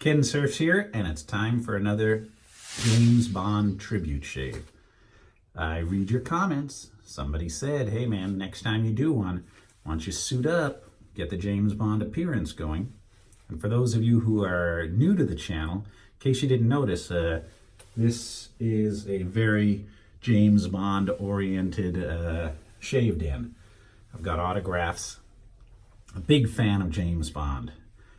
Kensurfs here, and it's time for another James Bond tribute shave. I read your comments. Somebody said, hey man, next time you do one, why don't you suit up, get the James Bond appearance going. And for those of you who are new to the channel, in case you didn't notice, this is a very James Bond oriented shave den. I've got autographs. A big fan of James Bond.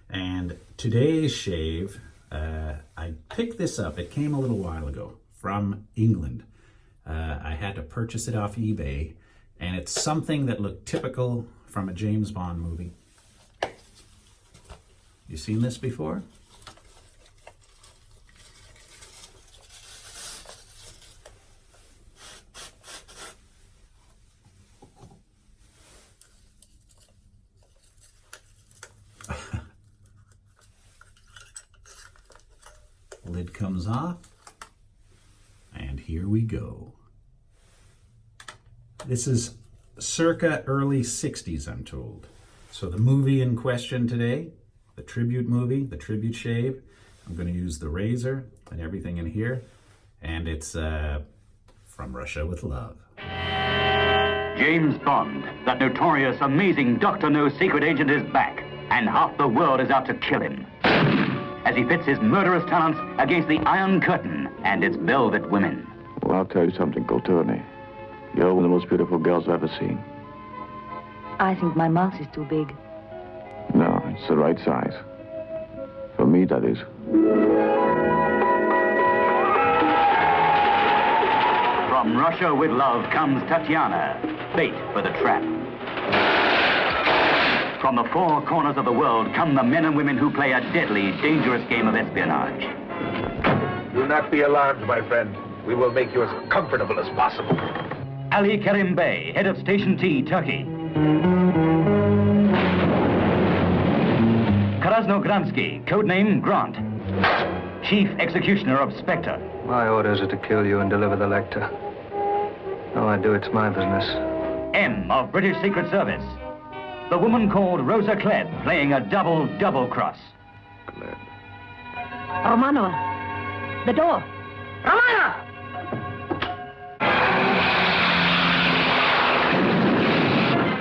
And today's shave, I picked this up. It came a little while ago from England. I had to purchase it off eBay, and it's something that looked typical from a James Bond movie. You seen this before? Lid comes off, and here we go. This is circa early 60s, I'm told. So the movie in question today, the tribute movie, the tribute shave, I'm going to use the razor and everything in here, and it's From Russia with Love. James Bond, that notorious, amazing Dr. No secret agent, is back, and half the world is out to kill him, as he pits his murderous talents against the Iron Curtain and its velvet women. Well, I'll tell you something, Courtney. You're one of the most beautiful girls I've ever seen. I think my mouth is too big. No, it's the right size. For me, that is. From Russia with Love comes Tatiana, bait for the trap. From the four corners of the world come the men and women who play a deadly, dangerous game of espionage. Do not be alarmed, my friend. We will make you as comfortable as possible. Ali Kerim Bey, head of Station T, Turkey. Krasnogransky, codename Grant, chief executioner of Spectre. My orders are to kill you and deliver the lecter. No, I do, it's my business. M of British Secret Service. The woman called Rosa Klebb, playing a double cross. Glad. Romanova! The door! Romana!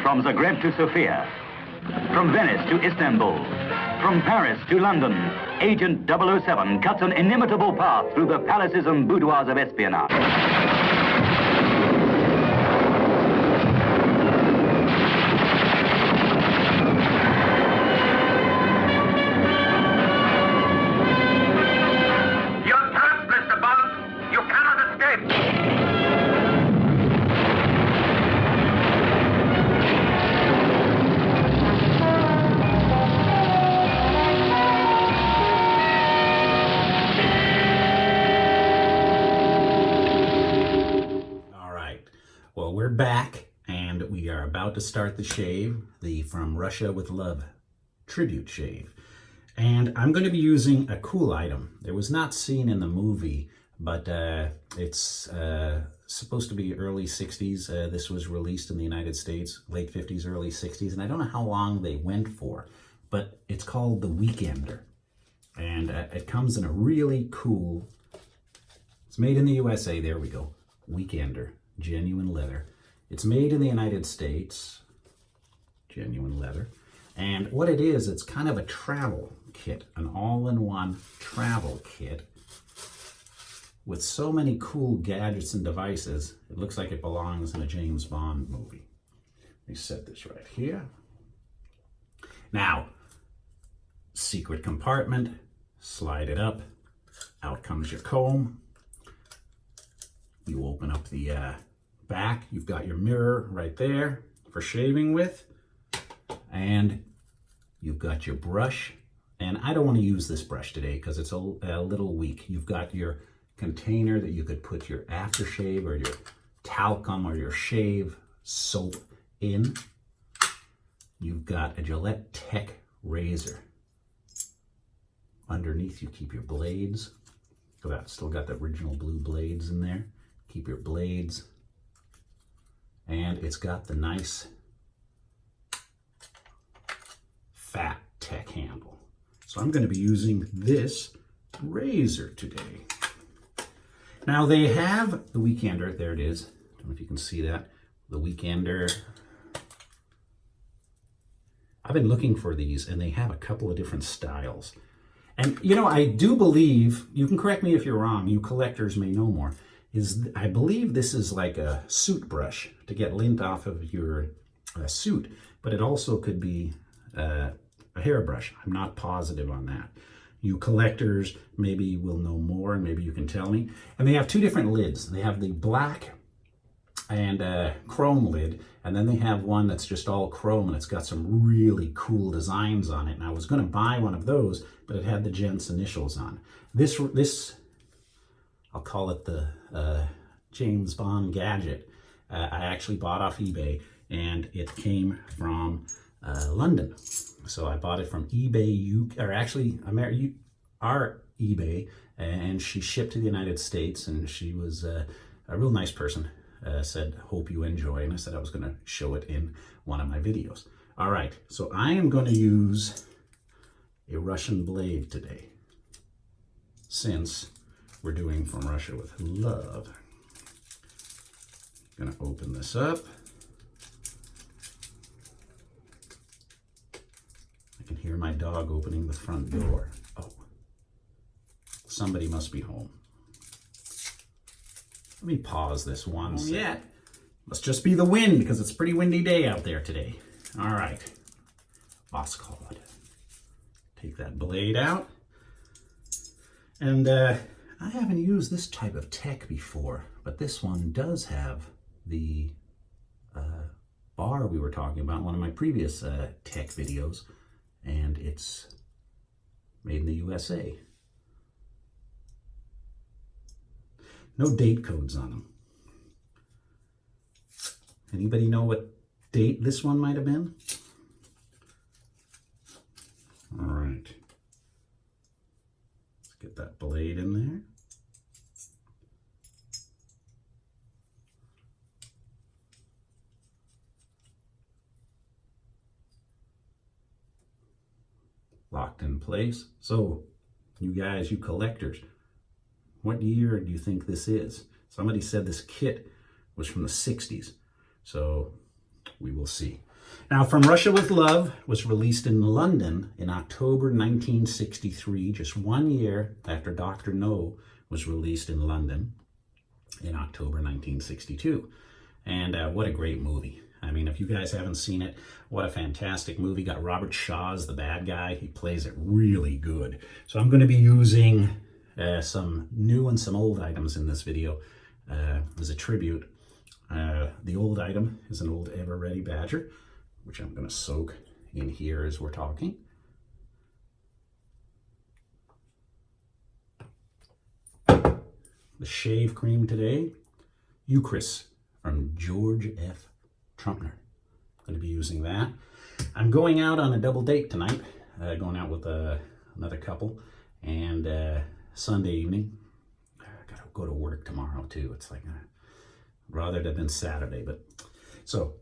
From Zagreb to Sofia, from Venice to Istanbul, from Paris to London, Agent 007 cuts an inimitable path through the palaces and boudoirs of espionage. Well, we're back, and we are about to start the shave, the From Russia with Love tribute shave. And I'm going to be using a cool item. It was not seen in the movie, but it's supposed to be early 60s. This was released in the United States, late 50s, early 60s, and I don't know how long they went for, but it's called the Weekender. And it comes in a really cool, it's made in the USA, there we go, Weekender. Genuine leather. It's made in the United States, genuine leather. And what it is, it's kind of a travel kit, an all-in-one travel kit with so many cool gadgets and devices. It looks like it belongs in a James Bond movie. Let me set this right here. Now, secret compartment, slide it up, out comes your comb. You open up the back, you've got your mirror right there for shaving with, and you've got your brush. And I don't want to use this brush today because it's a little weak. You've got your container that you could put your aftershave or your talcum or your shave soap in. You've got a Gillette Tech razor. Underneath you keep your blades. So that's still got the original blue blades in there. Keep your blades, and it's got the nice fat tech handle. So I'm going to be using this razor today. Now they have the Weekender. There it is. I don't know if you can see that. The Weekender. I've been looking for these, and they have a couple of different styles. And, you know, I do believe, you can correct me if you're wrong, you collectors may know more, I believe this is like a suit brush to get lint off of your suit, but it also could be a hairbrush. I'm not positive on that. You collectors maybe will know more, and maybe you can tell me. And they have two different lids. They have the black and chrome lid, and then they have one that's just all chrome, and it's got some really cool designs on it. And I was going to buy one of those, but it had the gent's initials on. This I'll call it the James Bond gadget. I actually bought off eBay, and it came from London. So I bought it from eBay, our eBay, and she shipped to the United States, and she was a real nice person. Said, hope you enjoy, and I said I was going to show it in one of my videos. All right, so I am going to use a Russian blade today, since we're doing From Russia with Love. I'm going to open this up. I can hear my dog opening the front door. Oh, somebody must be home. Let me pause this one second. Yeah, must just be the wind, because it's a pretty windy day out there today. All right, Voskhod. Take that blade out. And I haven't used this type of tech before, but this one does have the bar we were talking about in one of my previous tech videos, and it's made in the USA. No date codes on them. Anybody know what date this one might have been? All right. Let's get that blade in there. Locked in place. So, you guys, you collectors, what year do you think this is? Somebody said this kit was from the 60s. So we will see. Now, From Russia with Love was released in London in October 1963, just 1 year after Dr. No was released in London in October 1962. And what a great movie. I mean, if you guys haven't seen it, what a fantastic movie. Got Robert Shaw as the bad guy. He plays it really good. So I'm going to be using some new and some old items in this video as a tribute. The old item is an old Ever Ready Badger, which I'm going to soak in here as we're talking. The shave cream today, Eucris from George F. Trumpner. I'm going to be using that. I'm going out on a double date tonight, going out with another couple, and Sunday evening. I gotta go to work tomorrow too. It's like rather it have been Saturday, but so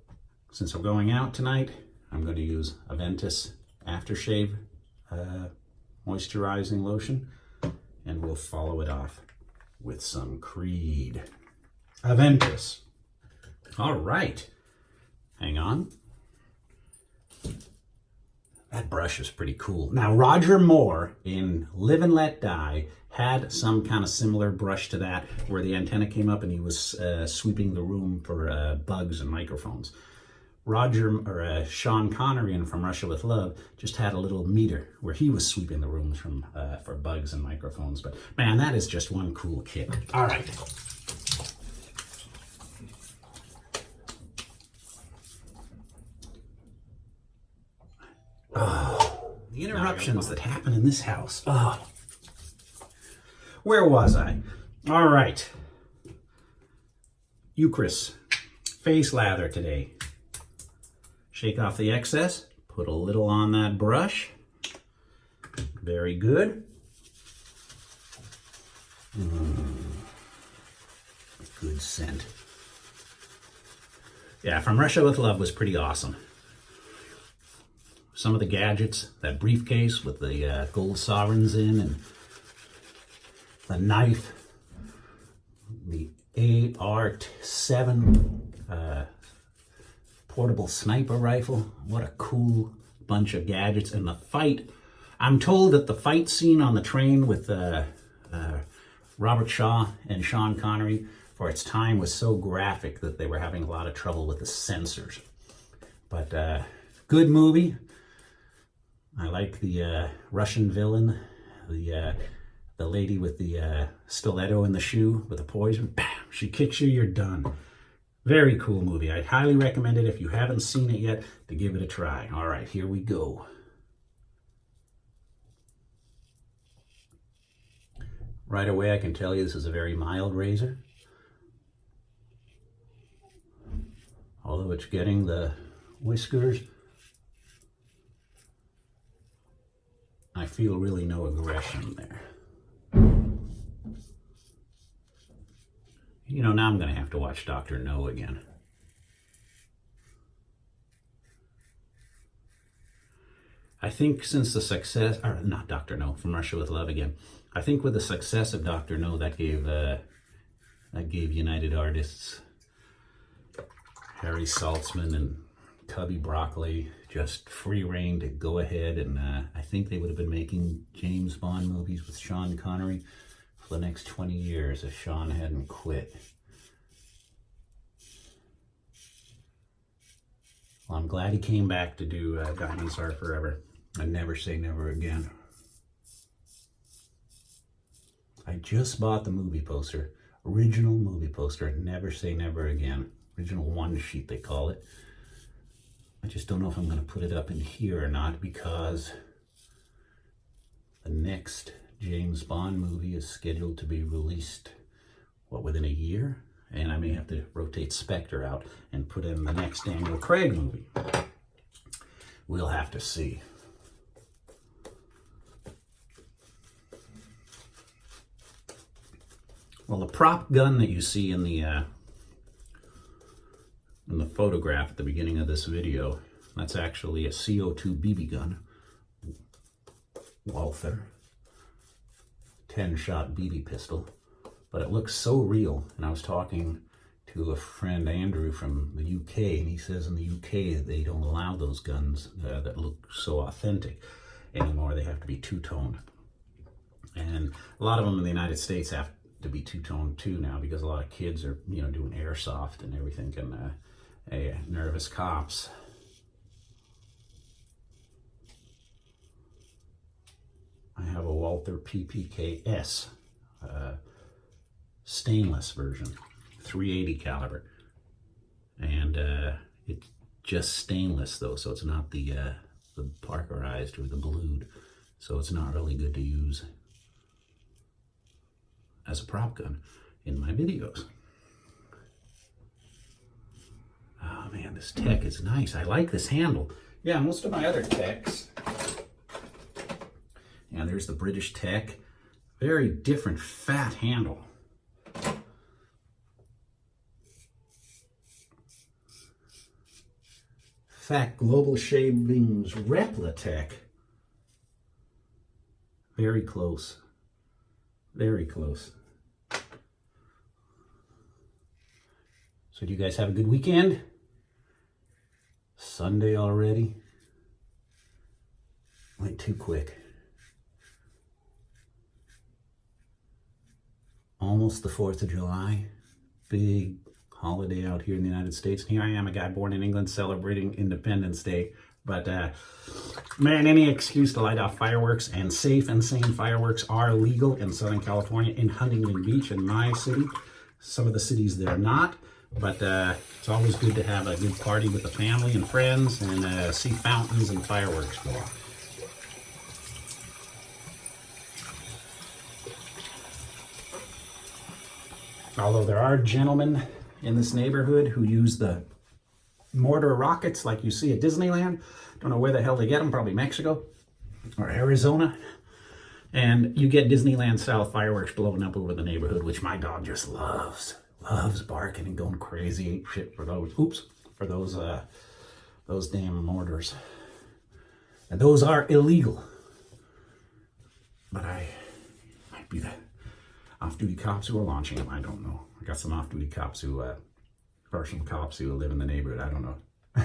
since I'm going out tonight, I'm going to use Aventus Aftershave moisturizing lotion, and we'll follow it off with some Creed. Aventus. All right, hang on. That brush is pretty cool. Now, Roger Moore in Live and Let Die had some kind of similar brush to that, where the antenna came up and he was sweeping the room for bugs and microphones. Sean Connery in From Russia with Love just had a little meter where he was sweeping the rooms for bugs and microphones. But man, that is just one cool kit. All right. Oh, the interruptions that happen in this house. Oh. Where was I? All right. Eucris face lather today. Shake off the excess. Put a little on that brush. Very good. Good scent. Yeah, From Russia with Love was pretty awesome. some of the gadgets, that briefcase with the gold sovereigns in, and the knife, the AR-7 portable sniper rifle. What a cool bunch of gadgets. And the fight, I'm told that the fight scene on the train with Robert Shaw and Sean Connery for its time was so graphic that they were having a lot of trouble with the censors. But good movie. I like the Russian villain, the lady with the stiletto in the shoe with the poison. Bam! She kicks you, you're done. Very cool movie. I highly recommend it if you haven't seen it yet to give it a try. All right, here we go. Right away, I can tell you this is a very mild razor. Although it's getting the whiskers, I feel really no aggression there. You know, now I'm going to have to watch Dr. No again. I think since the success, or not Dr. No, From Russia with Love again. I think with the success of Dr. No, that gave United Artists, Harry Saltzman and Cubby Broccoli just free reign to go ahead, and I think they would have been making James Bond movies with Sean Connery for the next 20 years if Sean hadn't quit. Well, I'm glad he came back to do Diamonds Are Forever and Never Say Never Again. I just bought the movie poster, original movie poster, Never Say Never Again. Original one sheet, they call it. I just don't know if I'm going to put it up in here or not, because the next James Bond movie is scheduled to be released, within a year? And I may have to rotate Spectre out and put in the next Daniel Craig movie. We'll have to see. Well, the prop gun that you see in the photograph at the beginning of this video, that's actually a CO2 BB gun. Walther 10-shot BB pistol. But it looks so real. And I was talking to a friend, Andrew, from the UK, and he says in the UK they don't allow those guns that look so authentic anymore. They have to be two-toned. And a lot of them in the United States have to be two-toned too now, because a lot of kids are, doing airsoft and everything, and nervous cops. I have a Walther PPK-S stainless version, 380 caliber, and it's just stainless though, so it's not the parkerized or the blued, so it's not really good to use as a prop gun in my videos. Oh man, this tech is nice. I like this handle. Yeah, most of my other techs, and there's the British Tech, very different fat handle. Fat Global Shavings Repla Tech. Very close. Very close. So do you guys have a good weekend? Sunday already. Went too quick. Almost the 4th of July. Big holiday out here in the United States. And here I am, a guy born in England, celebrating Independence Day. But man, any excuse to light off fireworks, and safe and sane fireworks are legal in Southern California, in Huntington Beach, in my city. Some of the cities they're not. But it's always good to have a good party with the family and friends, and see fountains and fireworks go off. Although there are gentlemen in this neighborhood who use the mortar rockets like you see at Disneyland. Don't know where the hell they get them, probably Mexico or Arizona. And you get Disneyland-style fireworks blowing up over the neighborhood, which my dog just loves. Loves barking and going crazy, ape shit for those. Oops, for those damn mortars. And those are illegal. But might be the off-duty cops who are launching them. I don't know. I got some off-duty cops who, partial cops who live in the neighborhood. I don't know.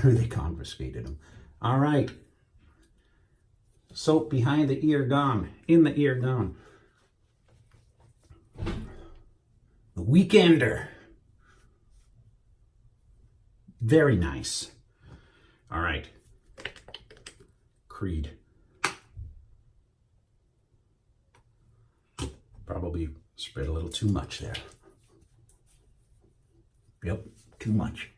They confiscated them. All right. Soap behind the ear gone. In the ear gone. The Weekender. Very nice. All right. Creed. Probably spread a little too much there. Yep, too much.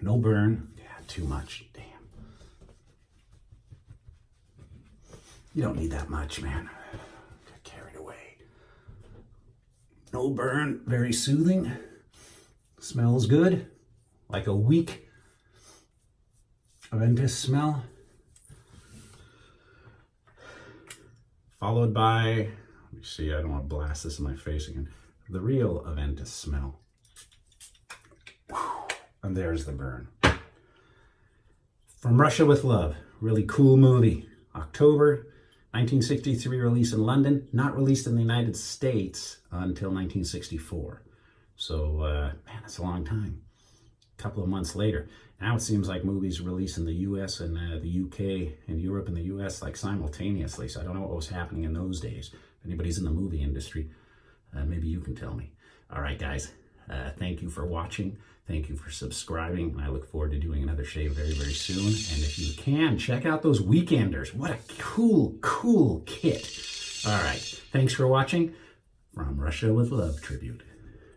No burn. Yeah, too much. Damn. You don't need that much, man. Get carried away. No burn. Very soothing. Smells good. Like a weak Aventus smell. Followed by, let me see, I don't want to blast this in my face again. The real Aventus smell. And there's the burn. From Russia with Love. Really cool movie. October 1963 release in London. Not released in the United States until 1964. So, man, that's a long time. A couple of months later. Now it seems like movies release in the US and the UK and Europe and the US like simultaneously. So I don't know what was happening in those days. If anybody's in the movie industry, maybe you can tell me. All right, guys. Thank you for watching. Thank you for subscribing. I look forward to doing another shave very, very soon. And if you can, check out those Weekenders. What a cool, cool kit. All right. Thanks for watching. From Russia with Love Tribute.